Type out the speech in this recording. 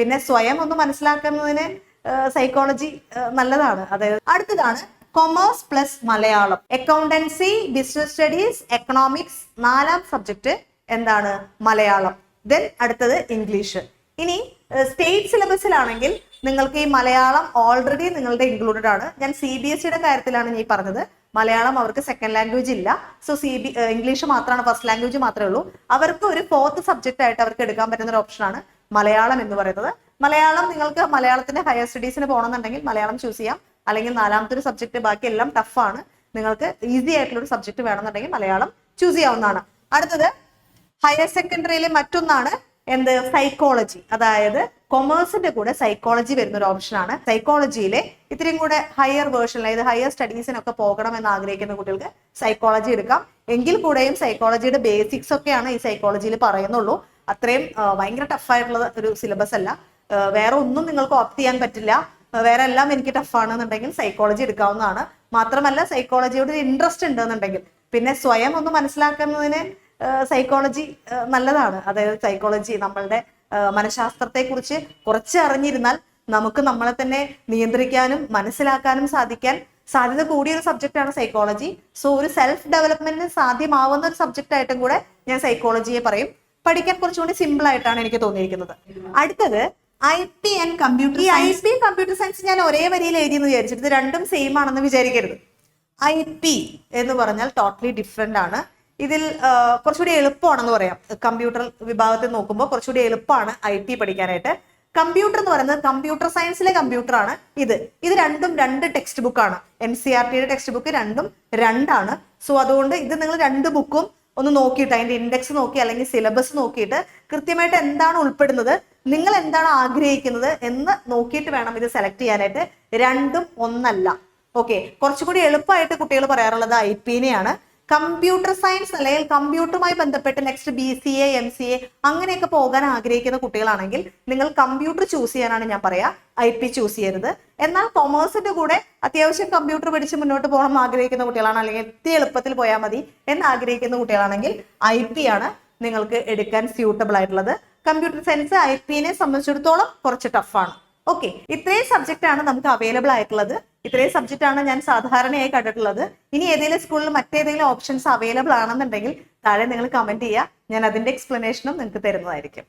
പിന്നെ സ്വയം ഒന്ന് മനസ്സിലാക്കുന്നതിന് സൈക്കോളജി നല്ലതാണ്. അതായത് അടുത്തതാണ് commerce plus Malayalam, accountancy, business studies, economics, 4ാം subject എന്താണ് മലയാളം. ദെൻ അടുത്തത് ഇംഗ്ലീഷ്. ഇനി സ്റ്റേറ്റ് സിലബസിലാണെങ്കിൽ നിങ്ങൾക്ക് ഈ മലയാളം ഓൾറെഡി നിങ്ങളുടെ ഇൻക്ലൂഡഡ് ആണ്. ഞാൻ CBSE കാര്യത്തിലാണ് ഈ പറഞ്ഞത്. മലയാളം അവർക്ക് സെക്കൻഡ് ലാംഗ്വേജ് ഇല്ല. സോ ഇംഗ്ലീഷ് മാത്രമാണ് ഫസ്റ്റ് ലാംഗ്വേജ് മാത്രമേ ഉള്ളൂ. അവർക്ക് ഒരു 4th സബ്ജക്റ്റ് ആയിട്ട് അവർക്ക് എടുക്കാൻ പറ്റുന്ന ഒരു ഓപ്ഷനാണ് മലയാളം എന്ന് പറയുന്നത്. മലയാളം നിങ്ങൾക്ക് മലയാളത്തിന്റെ ഹയർ സ്റ്റഡീസിന് പോകണമെന്നുണ്ടെങ്കിൽ മലയാളം ചൂസ് ചെയ്യാം. അല്ലെങ്കിൽ 4ാമത്തെ ഒരു സബ്ജക്ട്, ബാക്കി എല്ലാം ടഫാണ്. നിങ്ങൾക്ക് ഈസി ആയിട്ടുള്ള ഒരു സബ്ജക്ട് വേണമെന്നുണ്ടെങ്കിൽ മലയാളം ചൂസ് ചെയ്യാവുന്നതാണ്. അടുത്തത് ഹയർ സെക്കൻഡറിയിലെ മറ്റൊന്നാണ് എന്ത്, സൈക്കോളജി. അതായത് കൊമേഴ്സിന്റെ കൂടെ സൈക്കോളജി വരുന്ന ഒരു ഓപ്ഷനാണ്. സൈക്കോളജിയിലെ ഇത്രയും കൂടെ ഹയർ വേർഷൻ, അതായത് ഹയർ സ്റ്റഡീസിനൊക്കെ പോകണം എന്ന് ആഗ്രഹിക്കുന്ന കുട്ടികൾക്ക് സൈക്കോളജി എടുക്കാം. എങ്കിൽ കൂടെയും സൈക്കോളജിയുടെ ബേസിക്സ് ഒക്കെയാണ് ഈ സൈക്കോളജിയിൽ പറയുന്നുള്ളൂ. അത്രയും ഭയങ്കര ടഫായിട്ടുള്ള ഒരു സിലബസ് അല്ല. വേറെ ഒന്നും നിങ്ങൾക്ക് ഓപ്റ്റ് ചെയ്യാൻ പറ്റില്ല. വേറെ എല്ലാം എനിക്ക് ടഫാണെന്നുണ്ടെങ്കിൽ സൈക്കോളജി എടുക്കാവുന്നതാണ്. മാത്രമല്ല സൈക്കോളജിയോട് ഇൻട്രസ്റ്റ് ഉണ്ടെന്നുണ്ടെങ്കിൽ പിന്നെ സ്വയം ഒന്ന് മനസ്സിലാക്കുന്നതിന് സൈക്കോളജി നല്ലതാണ്. അതായത് സൈക്കോളജി നമ്മളുടെ മനഃശാസ്ത്രത്തെ കുറിച്ച് കുറച്ച് അറിഞ്ഞിരുന്നാൽ നമുക്ക് നമ്മളെ തന്നെ നിയന്ത്രിക്കാനും മനസ്സിലാക്കാനും സാധ്യത കൂടിയ ഒരു സബ്ജക്റ്റാണ് സൈക്കോളജി. സോ ഒരു സെൽഫ് ഡെവലപ്മെന്റിന് സാധ്യമാവുന്ന ഒരു സബ്ജക്റ്റ് ആയിട്ടും കൂടെ ഞാൻ സൈക്കോളജിയെ പറയും. പഠിക്കാൻ കുറച്ചുകൂടി സിമ്പിൾ ആയിട്ടാണ് എനിക്ക് തോന്നിയിരിക്കുന്നത്. അടുത്തത് IP ആൻഡ് കമ്പ്യൂട്ടർ. ഈ IP കമ്പ്യൂട്ടർ സയൻസ് ഞാൻ ഒരേ വരിയിൽ എഴുതിയെന്ന് വിചാരിച്ചിട്ട് ഇത് രണ്ടും സെയിം ആണെന്ന് വിചാരിക്കരുത്. IP എന്ന് പറഞ്ഞാൽ ടോട്ടലി ഡിഫറെന്റ് ആണ്. ഇതിൽ കുറച്ചുകൂടി എളുപ്പമാണെന്ന് പറയാം. കമ്പ്യൂട്ടർ വിഭാഗത്തിൽ നോക്കുമ്പോൾ കുറച്ചുകൂടി എളുപ്പമാണ് IT പഠിക്കാനായിട്ട്. കമ്പ്യൂട്ടർ എന്ന് പറയുന്നത് കമ്പ്യൂട്ടർ സയൻസിലെ കമ്പ്യൂട്ടർ ആണ്. ഇത് രണ്ടും 2 ടെക്സ്റ്റ് ബുക്കാണ്. NCERTയുടെ ടെക്സ്റ്റ് ബുക്ക് രണ്ടും 2ആണ്. സോ അതുകൊണ്ട് ഇത് നിങ്ങൾ 2 ബുക്കും ഒന്ന് നോക്കിയിട്ട് അതിന്റെ ഇൻഡെക്സ് നോക്കി അല്ലെങ്കിൽ സിലബസ് നോക്കിയിട്ട് കൃത്യമായിട്ട് എന്താണ് ഉൾപ്പെടുന്നത്, നിങ്ങൾ എന്താണ് ആഗ്രഹിക്കുന്നത് എന്ന് നോക്കിയിട്ട് വേണം ഇത് സെലക്ട് ചെയ്യാനായിട്ട്. രണ്ടും ഒന്നല്ല. ഓക്കെ, കുറച്ചുകൂടി എളുപ്പമായിട്ട് കുട്ടികൾ പറയാറുള്ളത് IP-നെയാണ്. കമ്പ്യൂട്ടർ സയൻസ് അല്ലെങ്കിൽ കമ്പ്യൂട്ടറുമായി ബന്ധപ്പെട്ട് നെക്സ്റ്റ് BCA MCA അങ്ങനെയൊക്കെ പോകാൻ ആഗ്രഹിക്കുന്ന കുട്ടികളാണെങ്കിൽ നിങ്ങൾ കമ്പ്യൂട്ടർ ചൂസ് ചെയ്യാനാണ് ഞാൻ പറയാ. IP ചൂസ് ചെയ്യരുത്. എന്നാൽ കൊമേഴ്സിന്റെ കൂടെ അത്യാവശ്യം കമ്പ്യൂട്ടർ പഠിച്ച് മുന്നോട്ട് പോകണം എന്ന് ആഗ്രഹിക്കുന്ന കുട്ടികളാണ്, അല്ലെങ്കിൽ എത്തി എളുപ്പത്തിൽ പോയാൽ മതി എന്ന് ആഗ്രഹിക്കുന്ന കുട്ടികളാണെങ്കിൽ IP ആണ് നിങ്ങൾക്ക് എടുക്കാൻ സ്യൂട്ടബിൾ ആയിട്ടുള്ളത്. കമ്പ്യൂട്ടർ സയൻസ് IP-നെ സംബന്ധിച്ചിടത്തോളം കുറച്ച് ടഫാണ്. ഓക്കെ, ഇത്രയും സബ്ജക്റ്റ് ആണ് നമുക്ക് അവൈലബിൾ ആയിട്ടുള്ളത്. ഇത്രയും സബ്ജക്റ്റ് ആണ് ഞാൻ സാധാരണയായി കണ്ടിട്ടുള്ളത്. ഇനി ഏതെങ്കിലും സ്കൂളിൽ മറ്റേതെങ്കിലും ഓപ്ഷൻസ് അവൈലബിൾ ആണെന്നുണ്ടെങ്കിൽ താഴെ നിങ്ങൾ കമന്റ് ചെയ്യുക. ഞാൻ അതിന്റെ എക്സ്പ്ലനേഷനും നിങ്ങൾക്ക് തരുന്നതായിരിക്കും.